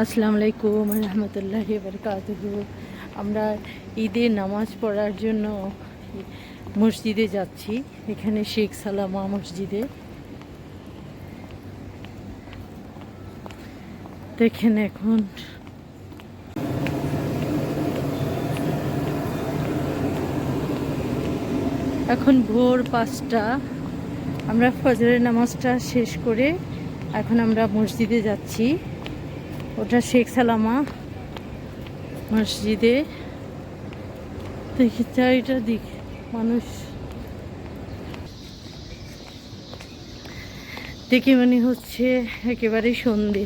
আসসালামু আলাইকুম রহমতুল্লাহি বারাকাতুহু। আমরা ঈদের নামাজ পড়ার জন্য মসজিদে যাচ্ছি। এখানে শেখ সালামা মসজিদে। দেখেন এখন ভোর 5টা। আমরা ফজরের নামাজটা শেষ করে এখন আমরা মসজিদে যাচ্ছি। ওটা শেখ সালামা মসজিদে। দেখি চারিটা দিক মানুষ দেখে মনে হচ্ছে একেবারেই সন্ধে,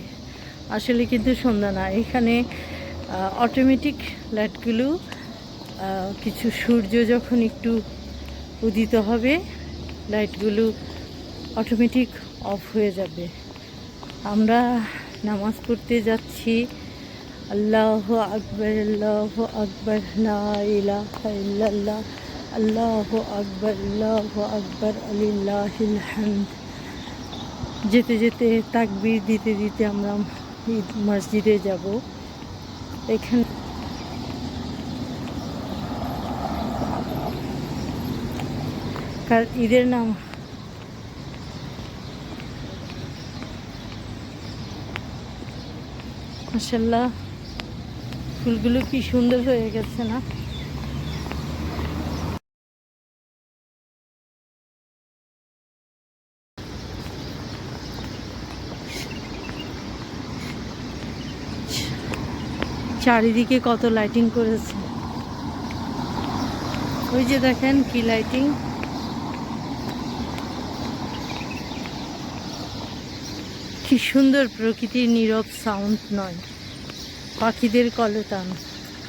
আসলে কিন্তু সন্ধ্যা না। এখানে অটোমেটিক লাইটগুলো কিছু সূর্য যখন একটু উদিত হবে লাইটগুলো অটোমেটিক অফ হয়ে যাবে। আমরা নামাজ পড়তে যাচ্ছি। আল্লাহু আকবার, আল্লাহু আকবার, লা ইলাহা ইল্লাল্লাহ, আল্লাহু আকবার, আল্লাহু আকবার, লিল্লাহিল হামদ। যেতে যেতে তাকবীর দিতে দিতে আমরা মসজিদে যাব। এখানে ঈদের নাম মাশাআল্লাহ, ফুলগুলো কি সুন্দর হয়ে গেছে না? চারিদিকে কত লাইটিং করেছে, ওই যে দেখেন কি লাইটিং। কি সুন্দর প্রকৃতির নীরব সাউন্ড, নয় পাখিদের কলতান,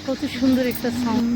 কত সুন্দর একটা সাউন্ড।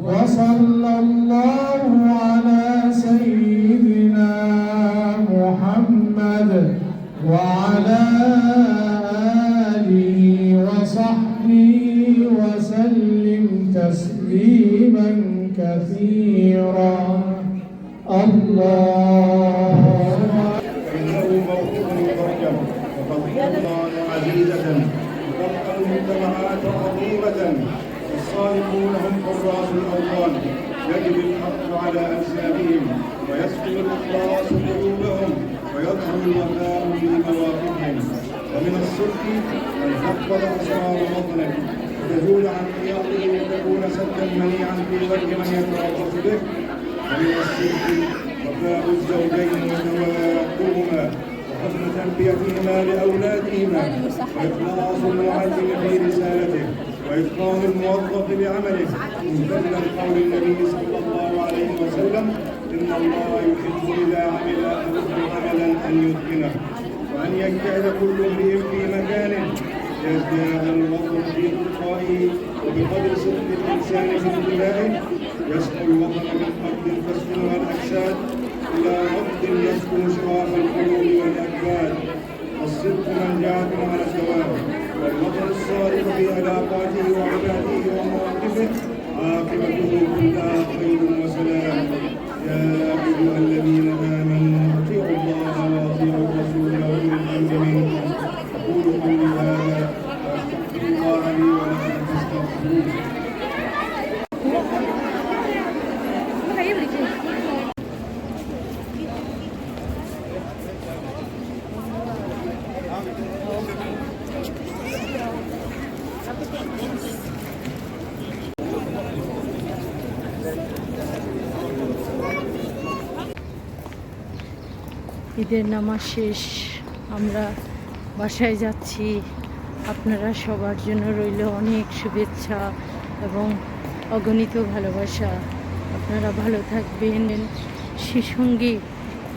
وصلى الله على سيدنا محمد وعلى آله وصحبه وسلم تسليما كثيرا. اللهم إنه موقوف مترجم وقد عزيزة وتبقى المجتمعات عظيمة. الصالحون هم حراس الأوطان، يجب الحق على أجسادهم ويسكن الإخلاص قلوبهم ويظهر الوفاء في مواقفهم. ومن الصدق أن تحفظ أسرار وطنك وتزول عن حياته وتكون سدا منيعا في وجه من يتربص به. ومن الصدق وفاء الزوجين وتوادهما وحسن تربيتهما لأولادهما وإخلاص المعلم في رسالته وإتقان الموظف بعمله ممتثلا قول النبي صلى الله عليه وسلم إن الله يحب إذا عمل أحدكم عملا أن يتقنه وأن يجتهد كل امرئ في مكانه يزداد الوطن في تلقائه وبقدر صدق الإنسان في ابتدائه يسمو الوطن من قبل الفسد والأجساد إلى نقد يسكن شراف القلوب والأكباد الصدق منجاة على الدوام والوطن الصادق في علاقاته وعباده ومواقفه عاقبته كلها خير وسلام يا أيها الذين آمنوا أطيعوا الله وأطيعوا الرسول وأولي الأمر منكم أقول قولي هذا وأستغفر الله لي ولكم فاستغفروه ঈদের নামাজ শেষ, আমরা বাসায় যাচ্ছি। আপনারা সবার জন্য রইল অনেক শুভেচ্ছা এবং অগণিত ভালোবাসা। আপনারা ভালো থাকবেন। সে সঙ্গে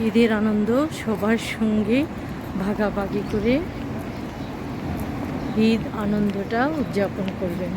ঈদের আনন্দ সবার সঙ্গে ভাগাভাগি করে ঈদ আনন্দটা উদযাপন করবেন।